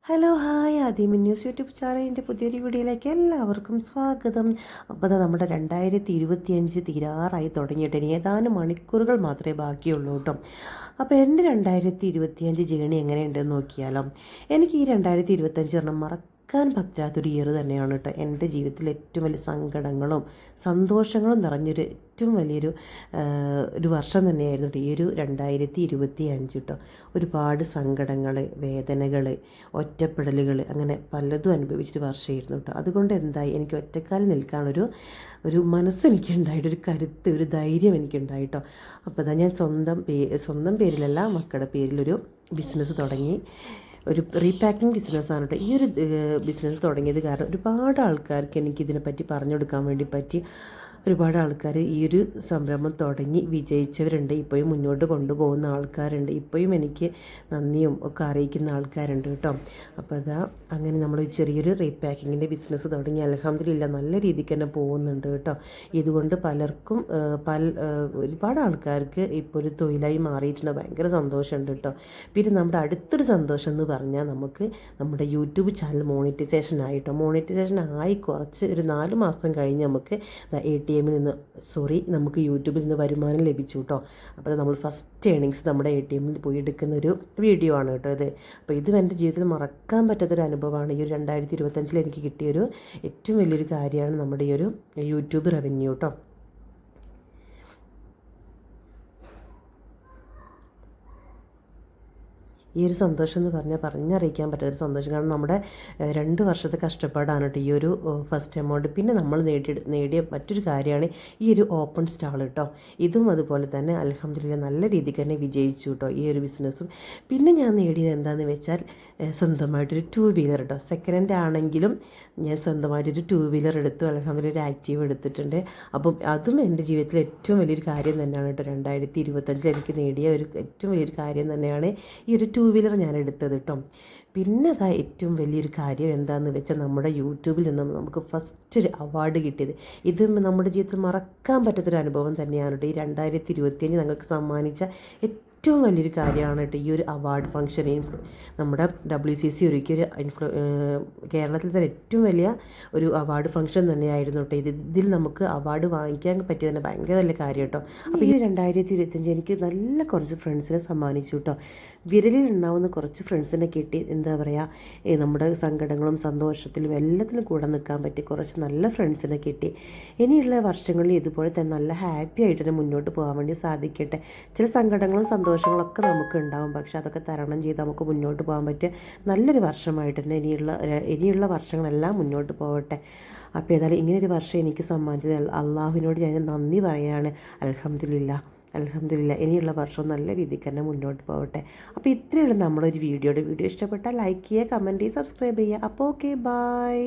Hello hi ആദിമി news YouTube ചാനലിൻ്റെ പുതിയൊരു വീഡിയോയിലേക്ക് എല്ലാവർക്കും സ്വാഗതം. അപ്പോൾ അത് നമ്മുടെ 2025 തീരാറായി തുടങ്ങിയിട്ട് ഇനി ഏതാനും മണിക്കൂറുകൾ മാത്രമേ ബാക്കിയുള്ളൂ കേട്ടോ. അപ്പോൾ എൻ്റെ 2025 ജേണി എങ്ങനെയുണ്ടെന്ന് നോക്കിയാലോ. എനിക്ക് ഈ 2025 എണ്ണം മറക്കാൻ പറ്റാത്തൊരു ഇയർ തന്നെയാണ് കേട്ടോ. എൻ്റെ ജീവിതത്തിൽ ഏറ്റവും വലിയ സങ്കടങ്ങളും സന്തോഷങ്ങളും നിറഞ്ഞൊരു ഏറ്റവും വലിയൊരു ഒരു വർഷം തന്നെയായിരുന്നു കേട്ടോ ഈ ഒരു 2025 കേട്ടോ. ഒരുപാട് സങ്കടങ്ങൾ, വേദനകൾ, ഒറ്റപ്പെടലുകൾ അങ്ങനെ പലതും അനുഭവിച്ചിട്ട് വർഷമായിരുന്നു കേട്ടോ. അതുകൊണ്ട് എന്തായി, എനിക്ക് ഒറ്റക്കാലിൽ നിൽക്കാനൊരു മനസ്സെനിക്കുണ്ടായിട്ട്, ഒരു കരുത്ത്, ഒരു ധൈര്യം എനിക്കുണ്ടായിട്ടോ. അപ്പോൾ അതാ ഞാൻ സ്വന്തം പേരിലല്ല, മക്കളുടെ പേരിലൊരു ബിസിനസ് തുടങ്ങി. ഒരു റീപാക്കിംഗ് ബിസിനസ്സാണ് കേട്ടോ. ഈ ഒരു ബിസിനസ് തുടങ്ങിയത് കാരണം ഒരുപാട് ആൾക്കാർക്ക് എനിക്കിതിനെപ്പറ്റി പറഞ്ഞു കൊടുക്കാൻ വേണ്ടി പറ്റി. ഒരുപാട് ആൾക്കാർ ഈ ഒരു സംരംഭം തുടങ്ങി വിജയിച്ചവരുണ്ട്, ഇപ്പോഴും മുന്നോട്ട് കൊണ്ടുപോകുന്ന ആൾക്കാരുണ്ട്, ഇപ്പോഴും എനിക്ക് നന്ദിയും ഒക്കെ അറിയിക്കുന്ന ആൾക്കാരുണ്ട് കേട്ടോ. അപ്പോൾ അതാ അങ്ങനെ നമ്മൾ ചെറിയൊരു റീപാക്കിങ്ങിൻ്റെ ബിസിനസ് തുടങ്ങി. അൽഹംദുലില്ലാ നല്ല രീതിക്ക് തന്നെ പോകുന്നുണ്ട് കേട്ടോ. ഇതുകൊണ്ട് പലർക്കും ഒരുപാട് ആൾക്കാർക്ക് ഇപ്പോൾ ഒരു തൊഴിലായി മാറിയിട്ടുണ്ട്. ഭയങ്കര സന്തോഷമുണ്ട് കേട്ടോ. പിന്നെ നമ്മുടെ അടുത്തൊരു സന്തോഷം എന്ന് പറഞ്ഞാൽ നമുക്ക് നമ്മുടെ യൂട്യൂബ് ചാനൽ മോണിറ്റൈസേഷൻ ആയിട്ടോ. മോണിറ്റൈസേഷൻ ആയി കുറച്ച് ഒരു 4 മാസം കഴിഞ്ഞ് നമുക്ക് നമുക്ക് യൂട്യൂബിൽ നിന്ന് വരുമാനം ലഭിച്ചു കേട്ടോ. അപ്പോൾ നമ്മൾ ഫസ്റ്റ് ഏണിങ്സ് നമ്മുടെ ATMൽ പോയി എടുക്കുന്ന ഒരു വീഡിയോ ആണ് കേട്ടോ ഇത്. അപ്പോൾ ഇതും എൻ്റെ ജീവിതത്തിൽ മറക്കാൻ പറ്റാത്തൊരു അനുഭവമാണ്. ഈ ഒരു 2025 എനിക്ക് കിട്ടിയൊരു ഏറ്റവും വലിയൊരു കാര്യമാണ് നമ്മുടെ ഈ ഒരു യൂട്യൂബ് റവന്യൂ കേട്ടോ. ഈ ഒരു സന്തോഷം എന്ന് പറഞ്ഞറിയിക്കാൻ പറ്റാത്തൊരു സന്തോഷം. കാരണം നമ്മുടെ 2 വർഷത്തെ കഷ്ടപ്പാടാണ് കേട്ടോ ഈ ഒരു ഫസ്റ്റ് എമൗണ്ട്. പിന്നെ നമ്മൾ നേടിയ മറ്റൊരു കാര്യമാണ് ഈ ഒരു ഓപ്പൺ സ്റ്റാൾ കേട്ടോ. ഇതും അതുപോലെ തന്നെ അൽഹംദുലില്ലാ നല്ല രീതിക്ക് തന്നെ വിജയിച്ചു കേട്ടോ ഈ ഒരു ബിസിനസ്സും. പിന്നെ ഞാൻ നേടിയത് എന്താണെന്ന് വെച്ചാൽ സ്വന്തമായിട്ടൊരു 2 വീലർ കേട്ടോ. സെക്കൻഡ് ഹാൻഡ് ആണെങ്കിലും ഞാൻ സ്വന്തമായിട്ടൊരു 2 വീലർ എടുത്തു. അൽഹംദുലില്ലാ ഒരു ആക്റ്റീവ് എടുത്തിട്ടുണ്ട്. അപ്പം അതും എൻ്റെ ജീവിതത്തിൽ ഏറ്റവും വലിയൊരു കാര്യം തന്നെയാണ് കേട്ടോ. 2025 എനിക്ക് നേടിയ ഒരു ഏറ്റവും വലിയൊരു കാര്യം തന്നെയാണ് ഈ ഒരു 2 വീലർ ഞാൻ എടുത്തത് കേട്ടോ. പിന്നെ അതാ ഏറ്റവും വലിയൊരു കാര്യം എന്താണെന്ന് വെച്ചാൽ നമ്മുടെ യൂട്യൂബിൽ നിന്ന് നമുക്ക് ഫസ്റ്റ് ഒരു അവാർഡ് കിട്ടിയത്. ഇത് നമ്മുടെ ജീവിതത്തിൽ മറക്കാൻ പറ്റാത്തൊരു അനുഭവം തന്നെയാണ് കേട്ടോ. ഈ 2025 ഞങ്ങൾക്ക് സമ്മാനിച്ച ഏറ്റവും വലിയൊരു കാര്യമാണ് കേട്ടോ ഈ ഒരു അവാർഡ് ഫംഗ്ഷൻ. നമ്മുടെ WCC ഒരുക്കിയൊരു കേരളത്തിൽ തന്നെ ഏറ്റവും വലിയ ഒരു അവാർഡ് ഫംഗ്ഷൻ തന്നെയായിരുന്നു കേട്ടോ. ഇതിൽ നമുക്ക് അവാർഡ് വാങ്ങിക്കാൻ പറ്റിയത് തന്നെ ഭയങ്കര വലിയ കാര്യം കേട്ടോ. അപ്പോൾ ഈ 2025 എനിക്ക് നല്ല കുറച്ച് ഫ്രണ്ട്സിനെ സമ്മാനിച്ചു കേട്ടോ. വിരലിൽ ഉണ്ടാവുന്ന കുറച്ച് ഫ്രണ്ട്സിനെ കിട്ടി. എന്താ പറയുക, നമ്മുടെ സങ്കടങ്ങളും സന്തോഷത്തിലും എല്ലാത്തിലും കൂടെ നിൽക്കാൻ പറ്റി കുറച്ച് നല്ല ഫ്രണ്ട്സിനെ കിട്ടി. ഇനിയുള്ള വർഷങ്ങളിൽ ഇതുപോലെ തന്നെ നല്ല ഹാപ്പി ആയിട്ട് തന്നെ മുന്നോട്ട് പോകാൻ വേണ്ടി സാധിക്കട്ടെ. ചില സങ്കടങ്ങളും സന്തോഷങ്ങളൊക്കെ നമുക്ക് ഉണ്ടാവും, പക്ഷെ അതൊക്കെ തരണം ചെയ്ത് നമുക്ക് മുന്നോട്ട് പോകാൻ പറ്റിയ നല്ലൊരു വർഷമായിട്ട് തന്നെ ഇനിയുള്ള വർഷങ്ങളെല്ലാം മുന്നോട്ട് പോകട്ടെ. അപ്പോൾ ഏതായാലും ഇങ്ങനൊരു വർഷം എനിക്ക് സമ്മാനിച്ചത് അള്ളാഹുവിനോട് ഞാൻ നന്ദി പറയുകയാണ്. അൽഹംദുലില്ലാ. ഇനിയുള്ള വർഷം നല്ല രീതിക്ക് തന്നെ മുന്നോട്ട് പോകട്ടെ. അപ്പോൾ ഇത്രയുള്ള നമ്മളൊരു വീഡിയോ ഇഷ്ടപ്പെട്ടാൽ ലൈക്ക് ചെയ്യുക, കമൻറ്റ് ചെയ്യുക, സബ്സ്ക്രൈബ് ചെയ്യുക. അപ്പോൾ ഓക്കെ, ബൈ.